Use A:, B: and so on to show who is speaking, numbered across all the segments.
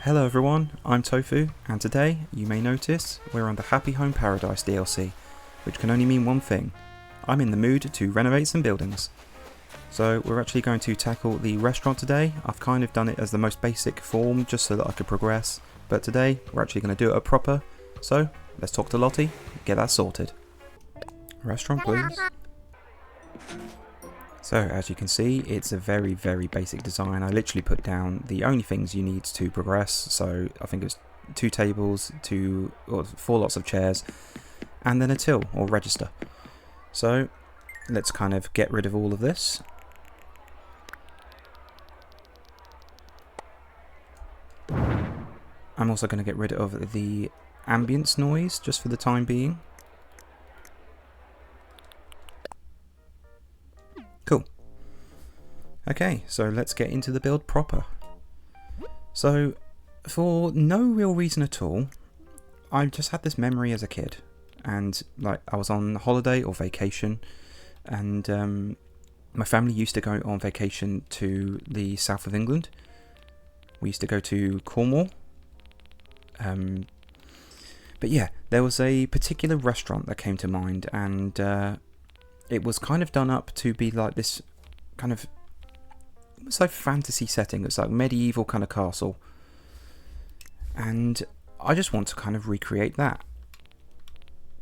A: Hello everyone, I'm Tofu, and today, you may notice, we're on the Happy Home Paradise DLC, which can only mean one thing. I'm in the mood to renovate some buildings. So we're actually going to tackle the restaurant today. I've kind of done it as the most basic form, just so that I could progress, but today, we're actually going to do it up proper. So, let's talk to Lottie, get that sorted. Restaurant please. So, as you can see, it's a very, very basic design. I literally put down the only things you need to progress. So, I think it's 2 tables, 4 lots of chairs, and then a till, or register. So, let's kind of get rid of all of this. I'm also going to get rid of the ambience noise, just for the time being. Cool. Okay, so let's get into the build proper. So, for no real reason at all, I just had this memory as a kid. And, like, I was on holiday or vacation, and my family used to go on vacation to the south of England. We used to go to Cornwall. But yeah, there was a particular restaurant that came to mind, and it was kind of done up to be like this kind of, it's like fantasy setting. It's like medieval kind of castle, and I just want to kind of recreate that.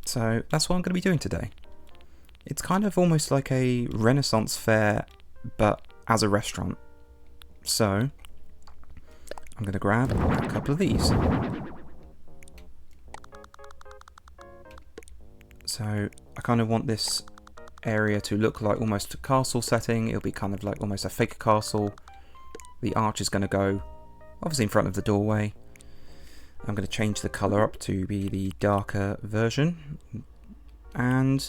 A: So that's what I'm going to be doing today. It's kind of almost like a Renaissance fair, but as a restaurant. So I'm going to grab a couple of these. So I kind of want this area to look like almost a castle setting. It'll be kind of like almost a fake castle. The arch is going to go obviously in front of the doorway. I'm going to change the colour up to be the darker version, and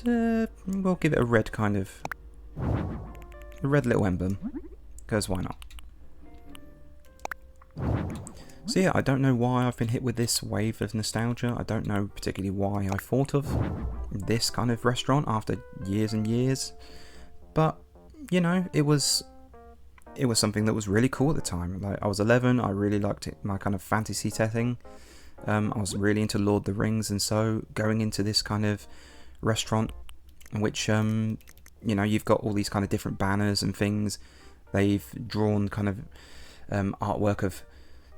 A: we'll give it a red kind of, a red little emblem, because why not? So yeah, I don't know why I've been hit with this wave of nostalgia. I don't know particularly why I thought of this kind of restaurant after years and years, but you know, it was something that was really cool at the time. Like, I was 11, I really liked it, my kind of fantasy setting. I was really into Lord of the Rings, and so going into this kind of restaurant, in which you know, you've got all these kind of different banners and things. They've drawn kind of artwork of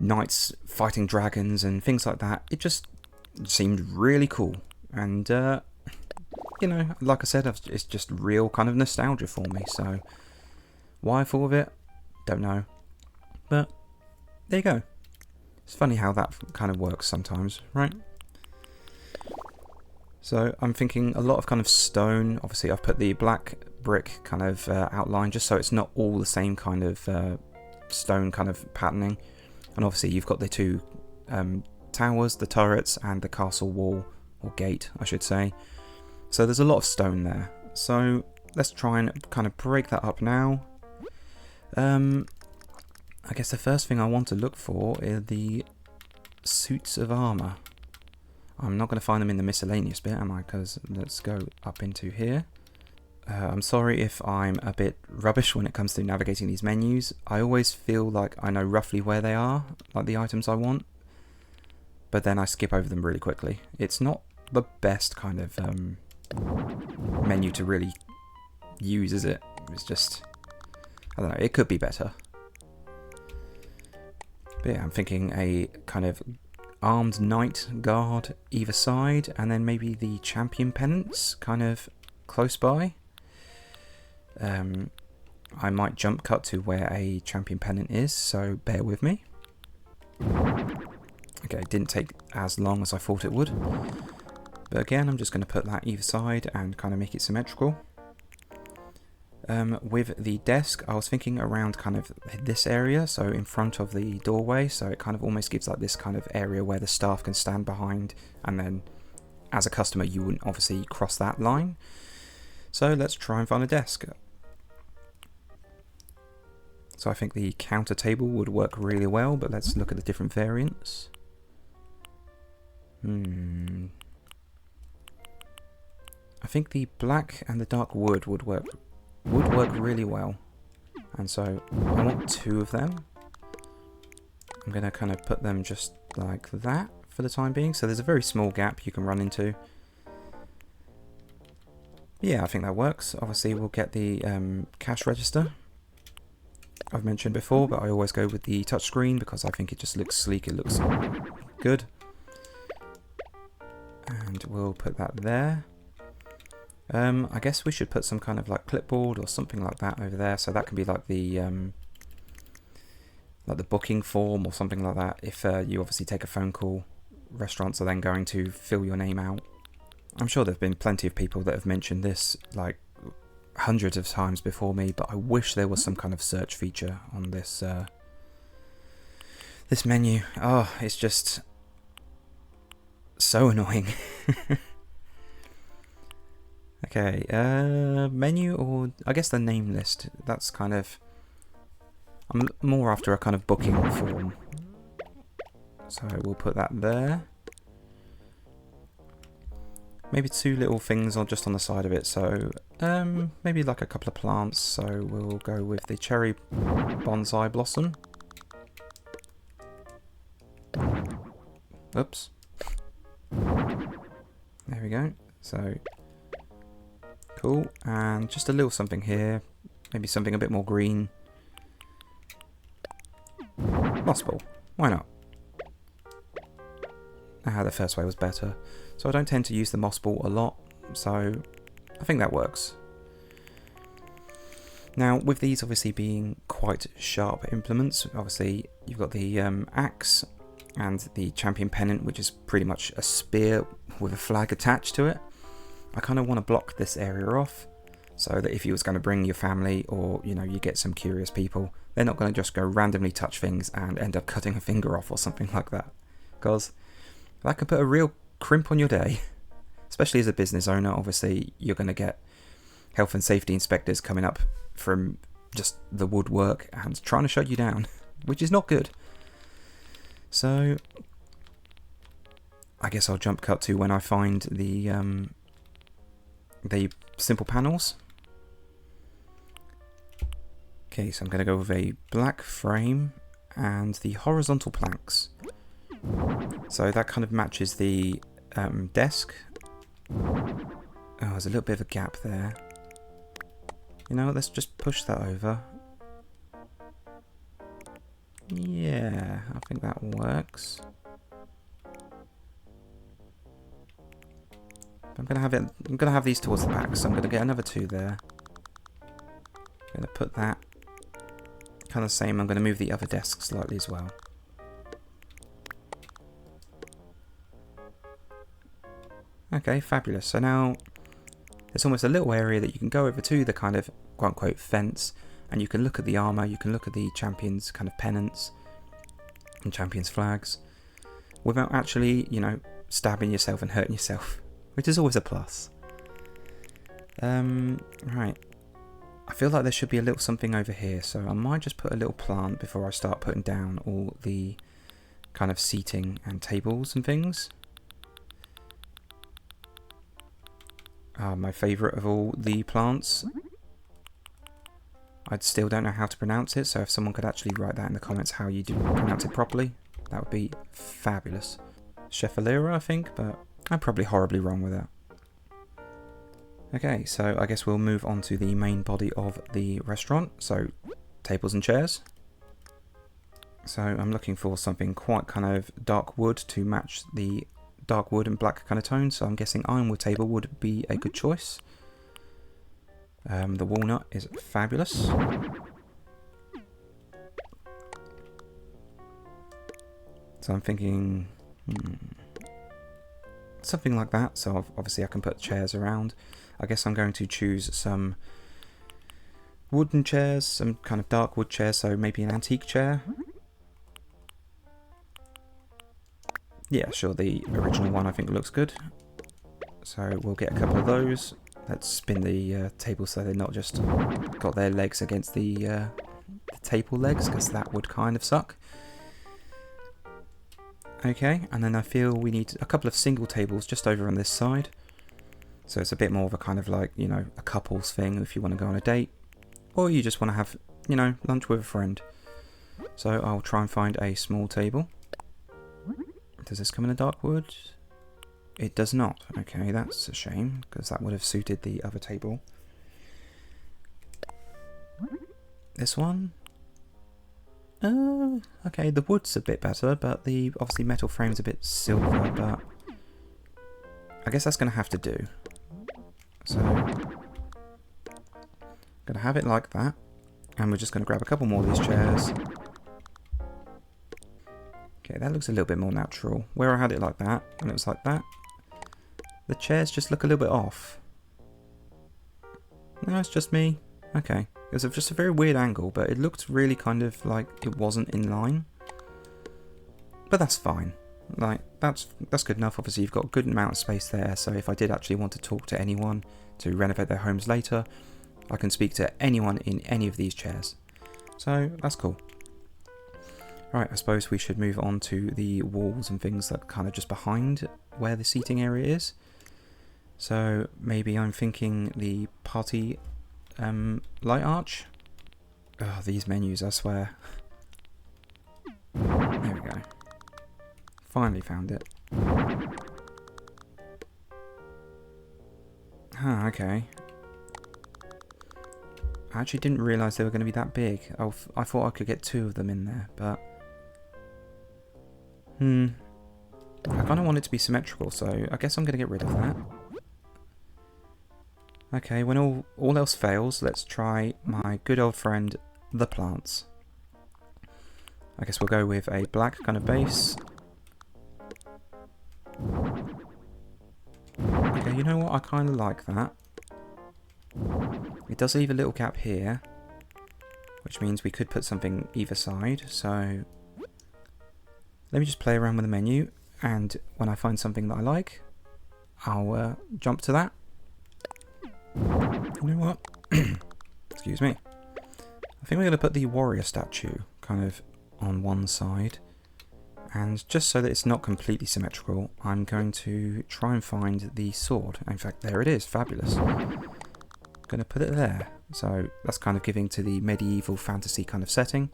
A: knights fighting dragons and things like that. It just seemed really cool, and you know, like I said, it's just real kind of nostalgia for me. So why I thought of it, don't know, but there you go. It's funny how that kind of works sometimes, right? So I'm thinking a lot of kind of stone. Obviously I've put the black brick kind of outline, just so it's not all the same kind of stone kind of patterning. And obviously you've got the 2 towers, the turrets, and the castle wall, or gate I should say. So there's a lot of stone there. So let's try and kind of break that up now. I guess the first thing I want to look for are the suits of armour. I'm not going to find them in the miscellaneous bit, am I? Because let's go up into here. I'm sorry if I'm a bit rubbish when it comes to navigating these menus. I always feel like I know roughly where they are, like the items I want, but then I skip over them really quickly. It's not the best kind of menu to really use, is it? It's just, I don't know, it could be better. But yeah, I'm thinking a kind of armed knight guard either side, and then maybe the champion pennants kind of close by. I might jump cut to where a champion pennant is, so bear with me. Okay, it didn't take as long as I thought it would. But again, I'm just going to put that either side and kind of make it symmetrical. With the desk, I was thinking around kind of this area, so in front of the doorway, so it kind of almost gives like this kind of area where the staff can stand behind, and then as a customer you wouldn't obviously cross that line. So let's try and find a desk. So I think the counter table would work really well, but let's look at the different variants. I think the black and the dark wood would work really well, and so I want 2 of them. I'm going to kind of put them just like that for the time being. So there's a very small gap you can run into. Yeah, I think that works. Obviously, we'll get the cash register I've mentioned before, but I always go with the touchscreen because I think it just looks sleek, it looks good. And we'll put that there. I guess we should put some kind of like clipboard or something like that over there, so that can be like the booking form or something like that. If you obviously take a phone call, restaurants are then going to fill your name out. I'm sure there've been plenty of people that have mentioned this like hundreds of times before me, but I wish there was some kind of search feature on this this menu. Oh, it's just so annoying. Okay, menu, or I guess the name list. That's kind of, I'm more after a kind of booking form. So we'll put that there. Maybe two little things or just on the side of it. So maybe like a couple of plants. So we'll go with the cherry bonsai blossom. Oops. There we go. So cool, and just a little something here, maybe something a bit more green. Moss ball, why not? The first way was better. So I don't tend to use the moss ball a lot, so I think that works. Now with these obviously being quite sharp implements, obviously you've got the axe and the champion pennant, which is pretty much a spear with a flag attached to it. I kind of want to block this area off so that if you was going to bring your family, or you know, you get some curious people, they're not going to just go randomly touch things and end up cutting a finger off or something like that, because that can put a real crimp on your day. Especially as a business owner, obviously you're going to get health and safety inspectors coming up from just the woodwork and trying to shut you down, which is not good. So I guess I'll jump cut to when I find the simple panels. Okay, so I'm going to go with a black frame and the horizontal planks. So that kind of matches the desk. Oh, there's a little bit of a gap there. You know what, let's just push that over. Yeah, I think that works. I'm gonna have these towards the back, so I'm gonna get another two there. I'm gonna put that kind of same. I'm gonna move the other desk slightly as well. Okay, fabulous. So now there's almost a little area that you can go over to the kind of quote-unquote fence, and you can look at the armour, you can look at the champions' kind of pennants and champions' flags without actually, you know, stabbing yourself and hurting yourself, which is always a plus. Right. I feel like there should be a little something over here, so I might just put a little plant before I start putting down all the kind of seating and tables and things. My favourite of all the plants. I still don't know how to pronounce it, so if someone could actually write that in the comments how you do pronounce it properly, that would be fabulous. Chefalera, I think, but I'm probably horribly wrong with that. Okay, so I guess we'll move on to the main body of the restaurant, so tables and chairs. So I'm looking for something quite kind of dark wood to match the dark wood and black kind of tones, so I'm guessing ironwood table would be a good choice. The walnut is fabulous. So I'm thinking something like that, so obviously I can put chairs around. I guess I'm going to choose some wooden chairs, some kind of dark wood chairs, so maybe an antique chair. Yeah, sure, the original one I think looks good. So we'll get a couple of those. Let's spin the table so they're not just got their legs against the table legs, because that would kind of suck. Okay, and then I feel we need a couple of single tables just over on this side. So it's a bit more of a kind of like, you know, a couple's thing if you want to go on a date. Or you just want to have, you know, lunch with a friend. So I'll try and find a small table. Does this come in a dark wood? It does not. Okay, that's a shame, because that would have suited the other table. This one? Okay, the wood's a bit better, but the obviously metal frame's a bit silver, but I guess that's going to have to do. So, going to have it like that, and we're just going to grab a couple more of these chairs. Okay, that looks a little bit more natural. Where I had it like that, and it was like that, the chairs just look a little bit off. No, it's just me. Okay. It was just a very weird angle, but it looked really kind of like it wasn't in line. But that's fine. Like, that's good enough. Obviously, you've got a good amount of space there, so if I did actually want to talk to anyone to renovate their homes later, I can speak to anyone in any of these chairs. So, that's cool. Right, I suppose we should move on to the walls and things that are kind of just behind where the seating area is. So, maybe I'm thinking the party light arch. Oh, these menus, I swear. There we go. Finally found it. Huh, okay. I actually didn't realise they were going to be that big. I thought I could get 2 of them in there, but... I kind of want it to be symmetrical, so I guess I'm going to get rid of that. Okay, when all else fails, let's try my good old friend, the plants. I guess we'll go with a black kind of base. Okay, you know what? I kind of like that. It does leave a little gap here, which means we could put something either side. So let me just play around with the menu, and when I find something that I like, I'll jump to that. You know what? Excuse me. I think we're going to put the warrior statue kind of on one side. And just so that it's not completely symmetrical, I'm going to try and find the sword. In fact, there it is. Fabulous. Going to put it there. So that's kind of giving to the medieval fantasy kind of setting.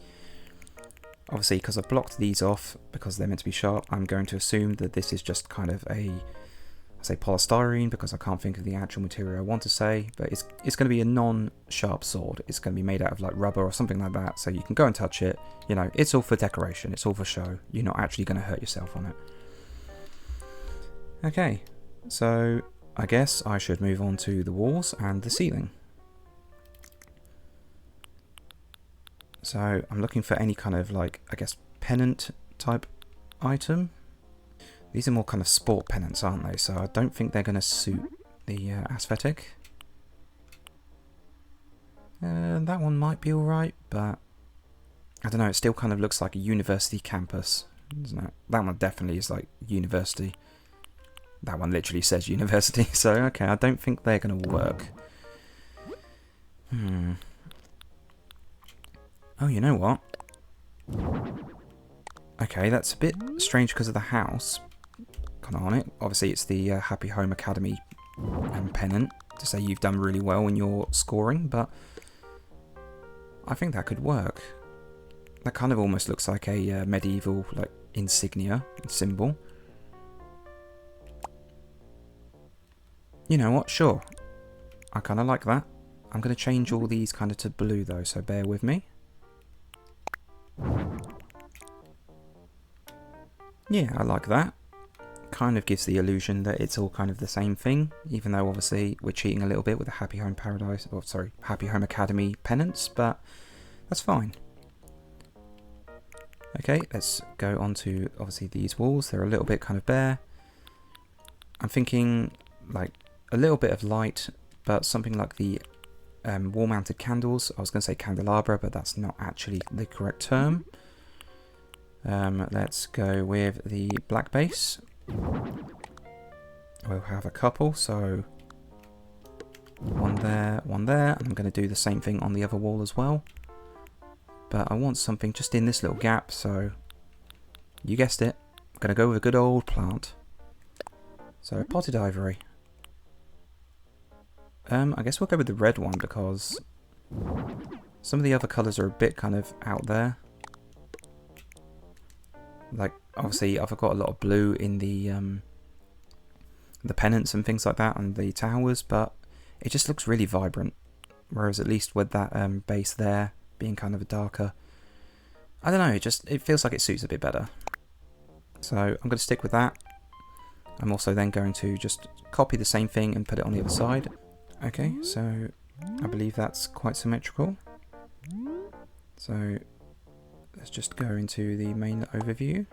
A: Obviously, because I've blocked these off, because they're meant to be sharp, I'm going to assume that this is just kind of a... I say polystyrene because I can't think of the actual material I want to say, but it's going to be a non-sharp sword. It's going to be made out of like rubber or something like that, so you can go and touch it. You know, it's all for decoration, it's all for show. You're not actually going to hurt yourself on it. Okay, so I guess I should move on to the walls and the ceiling. So I'm looking for any kind of like, I guess, pennant type item. These are more kind of sport pennants, aren't they? So I don't think they're going to suit the aesthetic. That one might be alright, but I don't know, it still kind of looks like a university campus, doesn't it? That one definitely is like university. That one literally says university, so okay, I don't think they're going to work. Oh, you know what? Okay, that's a bit strange because of the house kind of on it. Obviously, it's the Happy Home Academy pennant to say you've done really well in your scoring, but I think that could work. That kind of almost looks like a medieval like insignia symbol. You know what? Sure. I kind of like that. I'm going to change all these kind of to blue though, so bear with me. Yeah, I like that. Kind of gives the illusion that it's all kind of the same thing, even though obviously we're cheating a little bit with the Happy Home Paradise, or sorry, Happy Home Academy pennants, but that's fine. Okay, let's go on to obviously these walls. They're a little bit kind of bare. I'm thinking like a little bit of light, but something like the wall-mounted candles. I was going to say candelabra, but that's not actually the correct term. Let's go with the black base. We'll have a couple, so one there, one there. I'm going to do the same thing on the other wall as well. But I want something just in this little gap, so you guessed it. I'm going to go with a good old plant. So potted ivory. I guess we'll go with the red one because some of the other colours are a bit kind of out there. Like, obviously, I've got a lot of blue in the pennants and things like that and the towers, but it just looks really vibrant. Whereas at least with that base there being kind of a darker, I don't know, it feels like it suits a bit better. So I'm going to stick with that. I'm also then going to just copy the same thing and put it on the other side. Okay, so I believe that's quite symmetrical. So let's just go into the main overview.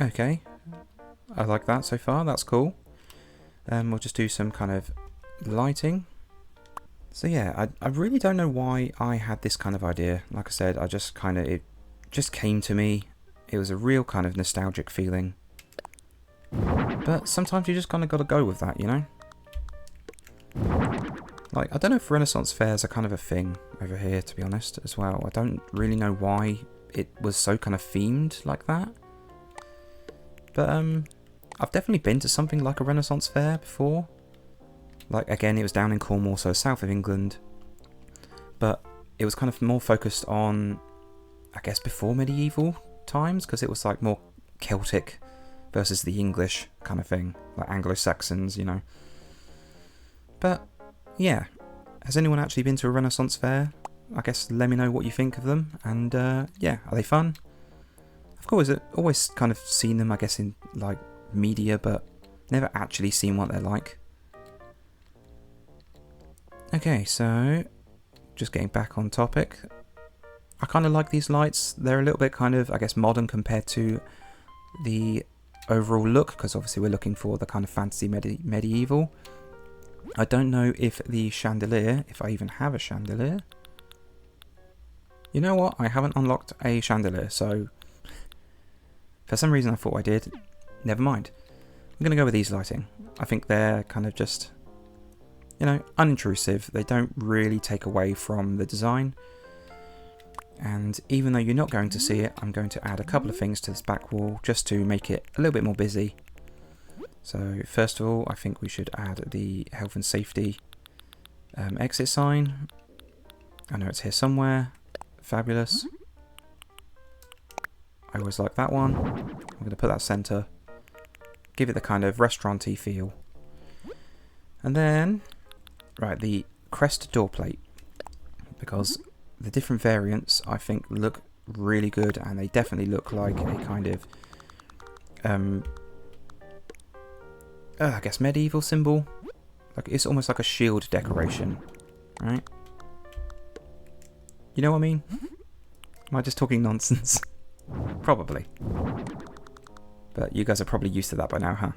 A: Okay, I like that so far, that's cool. We'll just do some kind of lighting. So yeah, I really don't know why I had this kind of idea. Like I said, it just came to me. It was a real kind of nostalgic feeling. But sometimes you just kind of got to go with that, you know? Like, I don't know if Renaissance fairs are kind of a thing over here, to be honest, as well. I don't really know why it was so kind of themed like that. But, I've definitely been to something like a Renaissance fair before. Like, again, it was down in Cornwall, so south of England. But it was kind of more focused on, I guess, before medieval times, because it was like more Celtic versus the English kind of thing, like Anglo-Saxons, you know. But yeah, has anyone actually been to a Renaissance fair? I guess let me know what you think of them, and yeah, are they fun? Of course, I've always kind of seen them, I guess, in like media, but never actually seen what they're like. Okay, so just getting back on topic. I kind of like these lights. They're a little bit kind of, I guess, modern compared to the overall look, because obviously we're looking for the kind of fantasy medieval. I don't know if the chandelier, if I even have a chandelier. You know what? I haven't unlocked a chandelier, so for some reason I thought I did. Never mind. I'm going to go with these lighting. I think they're kind of just, you know, unintrusive. They don't really take away from the design. And even though you're not going to see it, I'm going to add a couple of things to this back wall just to make it a little bit more busy. So first of all, I think we should add the health and safety exit sign. I know it's here somewhere. Fabulous. I always like that one. I'm going to put that centre. Give it the kind of restaurant-y feel. And then, right, the crest door plate. Because the different variants, I think, look really good, and they definitely look like a kind of, I guess, medieval symbol. Like, it's almost like a shield decoration, right? You know what I mean? Am I just talking nonsense? Probably. But you guys are probably used to that by now, huh?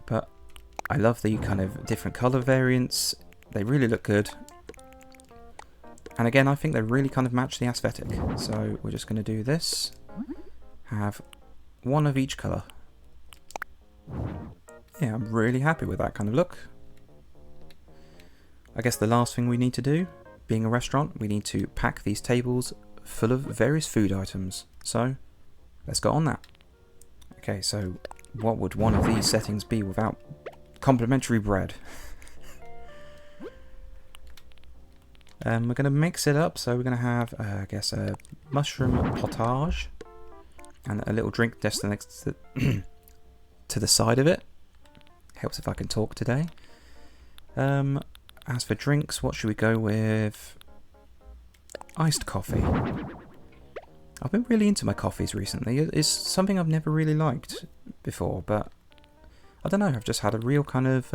A: But I love the kind of different colour variants. They really look good. And again, I think they really kind of match the aesthetic. So we're just going to do this. Have one of each colour. Yeah, I'm really happy with that kind of look. I guess the last thing we need to do, being a restaurant, we need to pack these tables full of various food items. So let's go on that. Okay, so what would one of these settings be without complimentary bread? We're going to mix it up, so we're going to have, I guess, a mushroom potage and a little drink just next to, to the side of it. Helps if I can talk today. As for drinks, what should we go with? Iced coffee. I've been really into my coffees recently. It's something I've never really liked before, but I don't know, I've just had a real kind of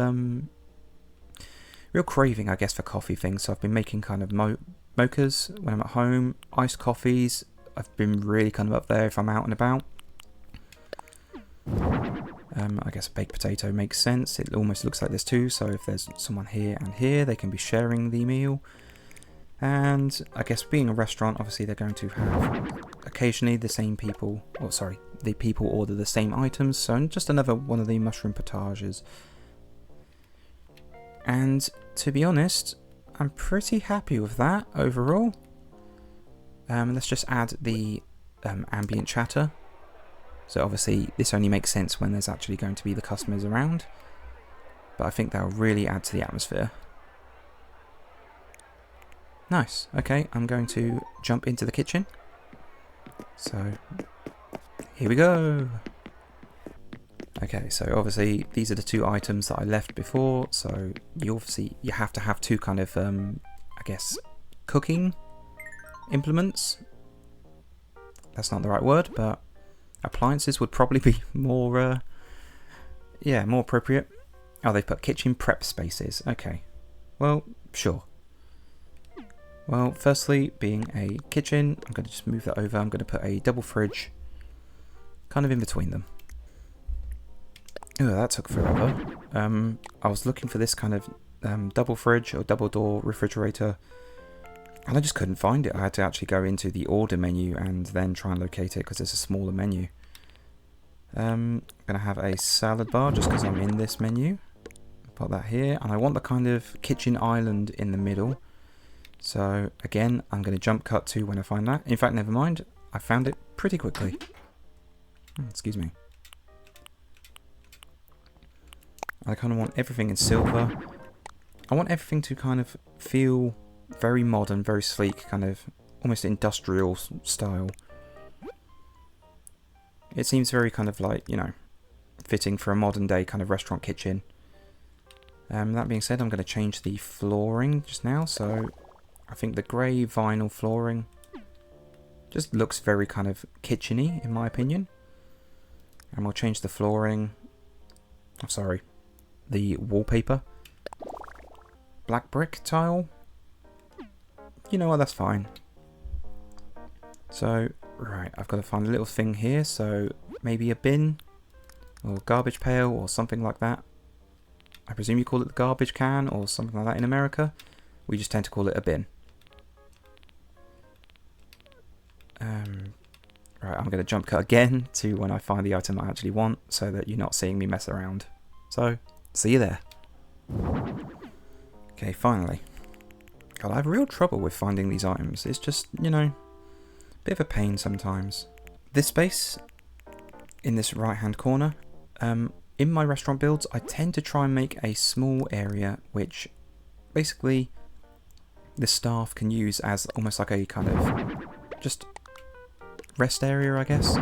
A: real craving, I guess, for coffee things. So I've been making kind of mochas when I'm at home, iced coffees. I've been really kind of up there if I'm out and about. I guess a baked potato makes sense. It almost looks like this too, so if there's someone here and here, they can be sharing the meal. And I guess being a restaurant, obviously they're going to have occasionally the same people, or sorry, the people order the same items, so just another one of the mushroom potages. And to be honest, I'm pretty happy with that overall. Let's just add the ambient chatter. So obviously this only makes sense when there's actually going to be the customers around, but I think that'll really add to the atmosphere. Nice. Okay, I'm going to jump into the kitchen So, here we go. Okay, so obviously these are the two items that I left before, so you have to have two kind of, I guess, cooking implements. That's not the right word, but appliances would probably be more, yeah, more appropriate. Oh, they put kitchen prep spaces. Okay, well, sure. Well, firstly, being a kitchen, I'm going to just move that over. I'm going to put a double fridge kind of in between them. Oh, that took forever. I was looking for this kind of double fridge or double door refrigerator, and I just couldn't find it. I had to actually go into the order menu and then try and locate it because it's a smaller menu. I'm going to have a salad bar just because I'm in this menu. Put that here, and I want the kind of kitchen island in the middle. So again, I'm going to jump cut to when I find that. In fact, never mind. I found it pretty quickly. Excuse me. I kind of want everything in silver. I want everything to kind of feel very modern, very sleek, kind of almost industrial style. It seems very kind of like, you know, fitting for a modern day kind of restaurant kitchen. That being said, I'm going to change the flooring just now. So I think the grey vinyl flooring just looks very kind of kitchen-y in my opinion. And we'll change the flooring. Oh, sorry. The wallpaper. Black brick tile. You know what, that's fine. So, right, I've got to find a little thing here. So, maybe a bin or garbage pail or something like that. I presume you call it the garbage can or something like that in America. We just tend to call it a bin. Right, I'm going to jump cut again to when I find the item I actually want so that you're not seeing me mess around. So, see you there. Okay, finally. God, I have real trouble with finding these items. It's just, you know, a bit of a pain sometimes. This space, in this right-hand corner, in my restaurant builds, I tend to try and make a small area which, basically, the staff can use as almost like a kind of, just rest area, I guess.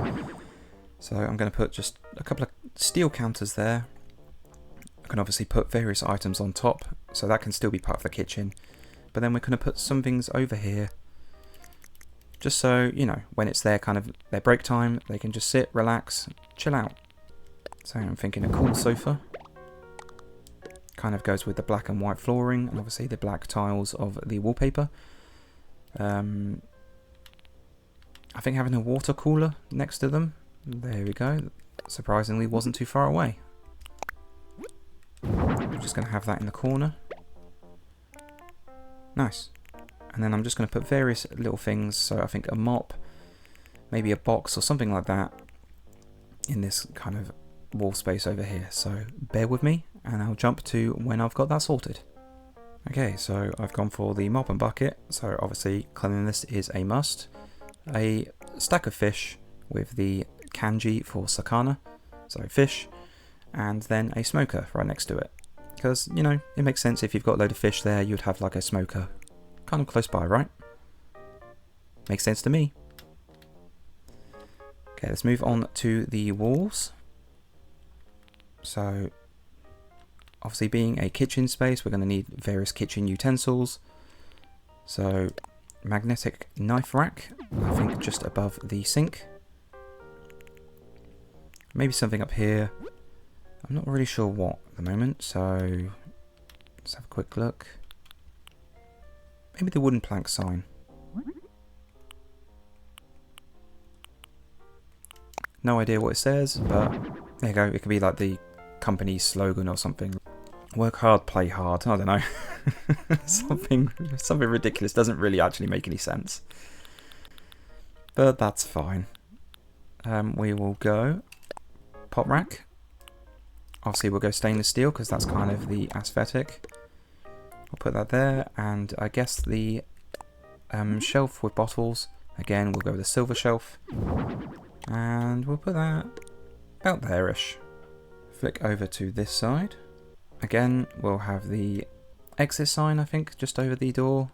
A: So I'm going to put just a couple of steel counters there. I can obviously put various items on top, so that can still be part of the kitchen. But then we're going to put some things over here, just so, you know, when it's their kind of their break time, they can just sit, relax, chill out. So I'm thinking a cool sofa. Kind of goes with the black and white flooring, and obviously the black tiles of the wallpaper. I think having a water cooler next to them, there we go, surprisingly wasn't too far away. I'm just going to have that in the corner. Nice. And then I'm just going to put various little things, so I think a mop, maybe a box or something like that in this kind of wall space over here. So bear with me and I'll jump to when I've got that sorted. Okay, so I've gone for the mop and bucket, so obviously cleanliness is a must. A stack of fish with the kanji for sakana, so fish, and then a smoker right next to it. Because, you know, it makes sense if you've got a load of fish there, you'd have like a smoker kind of close by, right? Makes sense to me. Okay, let's move on to the walls. So, obviously being a kitchen space, we're going to need various kitchen utensils. So, magnetic knife rack, I think just above the sink. Maybe something up here. I'm not really sure what at the moment, so let's have a quick look. Maybe the wooden plank sign. No idea what it says, but there you go. It could be like the company's slogan or something. Work hard, play hard. I don't know. something ridiculous. Doesn't really actually make any sense. But that's fine. We will go pot rack. Obviously we'll go stainless steel because that's kind of the aesthetic. I'll put that there, and I guess the shelf with bottles, again we'll go with a silver shelf, and we'll put that about there-ish. Flick over to this side. Again, we'll have the exit sign, I think, just over the door.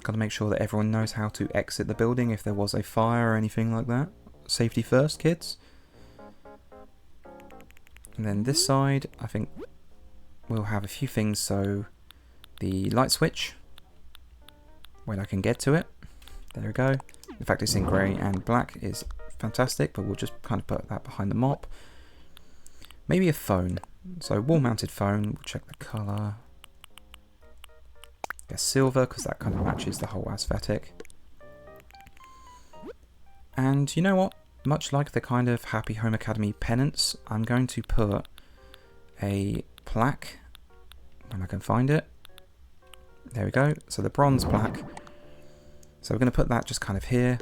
A: Gotta make sure that everyone knows how to exit the building if there was a fire or anything like that. Safety first, kids. And then this side, I think we'll have a few things. So the light switch, when I can get to it. There we go. The fact it's in grey and black is fantastic, but we'll just kind of put that behind the mop. Maybe a phone. So wall-mounted phone, we'll check the colour. Guess silver, because that kind of matches the whole aesthetic. And you know what? Much like the kind of Happy Home Academy pennants, I'm going to put a plaque when I can find it. There we go. So the bronze plaque. So we're going to put that just kind of here.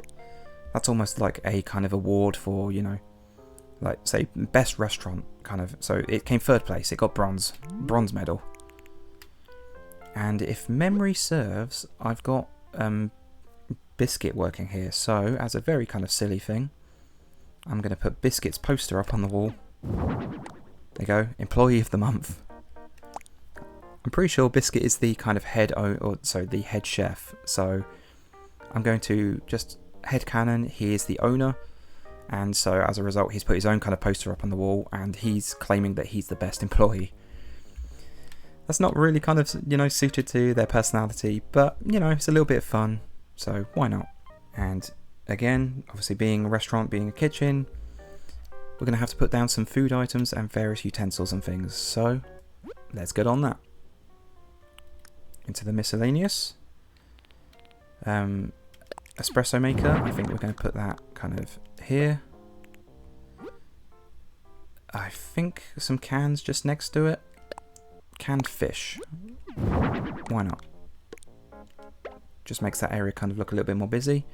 A: That's almost like a kind of award for, you know, like say best restaurant kind of. So it came third place. It got bronze medal. And if memory serves, I've got Biscuit working here. So as a very kind of silly thing, I'm going to put Biscuit's poster up on the wall. There you go. Employee of the month. I'm pretty sure Biscuit is the kind of the head chef. So I'm going to just headcanon, he is the owner. And so as a result, he's put his own kind of poster up on the wall and he's claiming that he's the best employee. That's not really kind of, you know, suited to their personality, but, you know, it's a little bit of fun. So why not? And again, obviously being a restaurant, being a kitchen, we're going to have to put down some food items and various utensils and things. So let's get on that. Into the miscellaneous. Espresso maker, I think we're going to put that kind of here. I think some cans just next to it. Canned fish. Why not? Just makes that area kind of look a little bit more busy.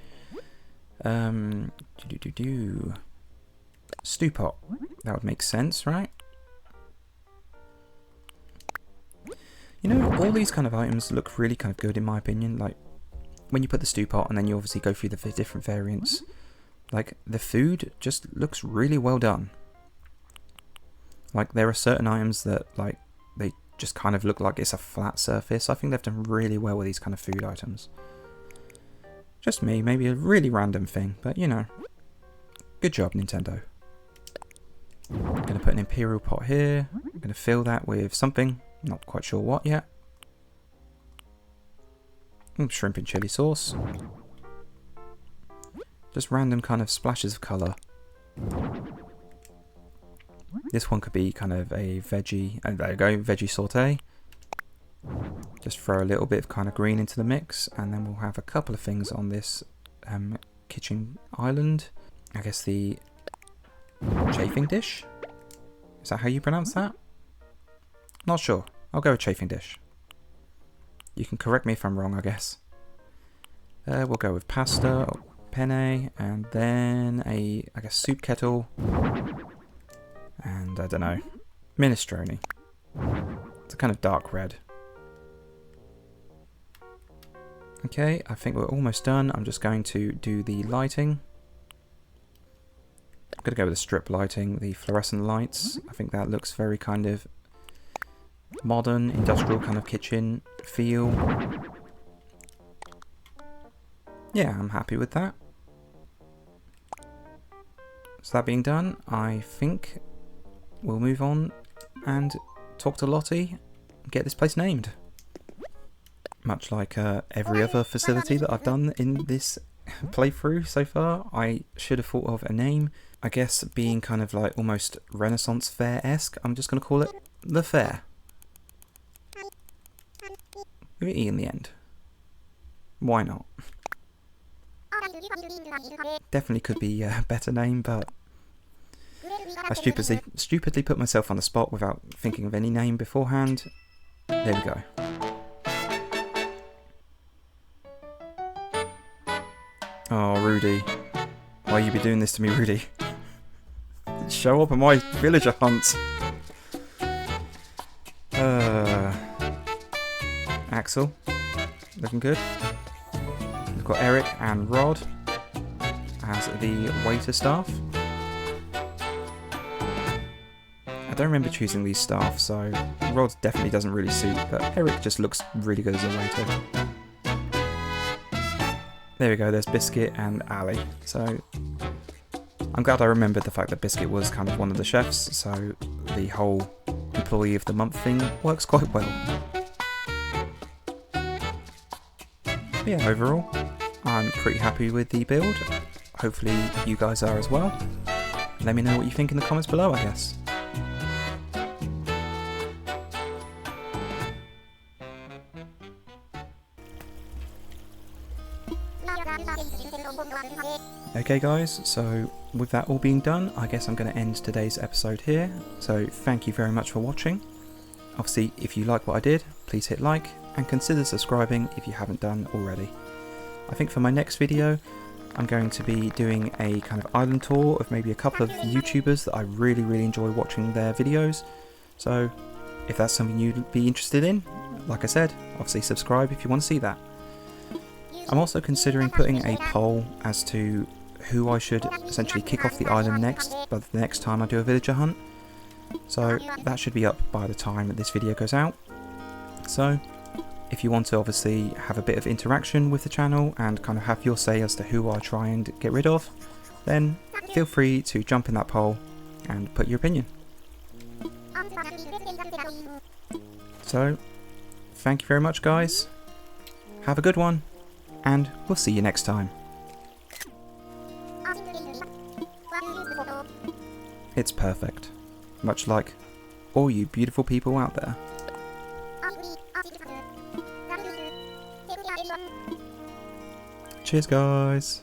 A: Stew pot. That would make sense, right? You know, all these kind of items look really kind of good in my opinion. Like, when you put the stew pot and then you obviously go through the different variants, like, the food just looks really well done. Like, there are certain items that, like, they just kind of look like it's a flat surface. I think they've done really well with these kind of food items. Just me, maybe a really random thing, but you know, good job, Nintendo. I'm going to put an imperial pot here. I'm going to fill that with something, not quite sure what yet. Shrimp and chili sauce. Just random kind of splashes of colour. This one could be kind of a veggie, there you go, veggie saute. Just throw a little bit of kind of green into the mix, and then we'll have a couple of things on this kitchen island. I guess the chafing dish? Is that how you pronounce that? Not sure. I'll go with chafing dish. You can correct me if I'm wrong, I guess. We'll go with pasta, or penne, and then I guess soup kettle. And I don't know, minestrone. It's a kind of dark red. Okay, I think we're almost done. I'm just going to do the lighting. I'm going to go with the strip lighting, the fluorescent lights. I think that looks very kind of modern, industrial kind of kitchen feel. Yeah, I'm happy with that. So that being done, I think we'll move on and talk to Lottie and get this place named. Much like every other facility that I've done in this playthrough so far, I should have thought of a name. I guess being kind of like almost Renaissance Fair-esque, I'm just going to call it The Fair. With an E in the end. Why not? Definitely could be a better name, but I stupidly put myself on the spot without thinking of any name beforehand. There we go. Oh, Rudy. Why you be doing this to me, Rudy? Show up on my villager hunt. Axel. Looking good. We've got Eric and Rod as the waiter staff. I don't remember choosing these staff, so Rod definitely doesn't really suit, but Eric just looks really good as a waiter. There we go, there's Biscuit and Ali. So I'm glad I remembered the fact that Biscuit was kind of one of the chefs, so the whole employee of the month thing works quite well. But yeah, overall, I'm pretty happy with the build. Hopefully you guys are as well. Let me know what you think in the comments below, I guess. Okay guys, so with that all being done, I guess I'm going to end today's episode here. So thank you very much for watching. Obviously, if you like what I did, please hit like and consider subscribing if you haven't done already. I think for my next video, I'm going to be doing a kind of island tour of maybe a couple of YouTubers that I really enjoy watching their videos. So if that's something you'd be interested in, like I said, obviously subscribe if you want to see that. I'm also considering putting a poll as to who I should essentially kick off the island next, but the next time I do a villager hunt. So that should be up by the time that this video goes out. So if you want to obviously have a bit of interaction with the channel and kind of have your say as to who I try and get rid of, then feel free to jump in that poll and put your opinion. So thank you very much guys, have a good one, and we'll see you next time. It's perfect, much like all you beautiful people out there. Cheers guys!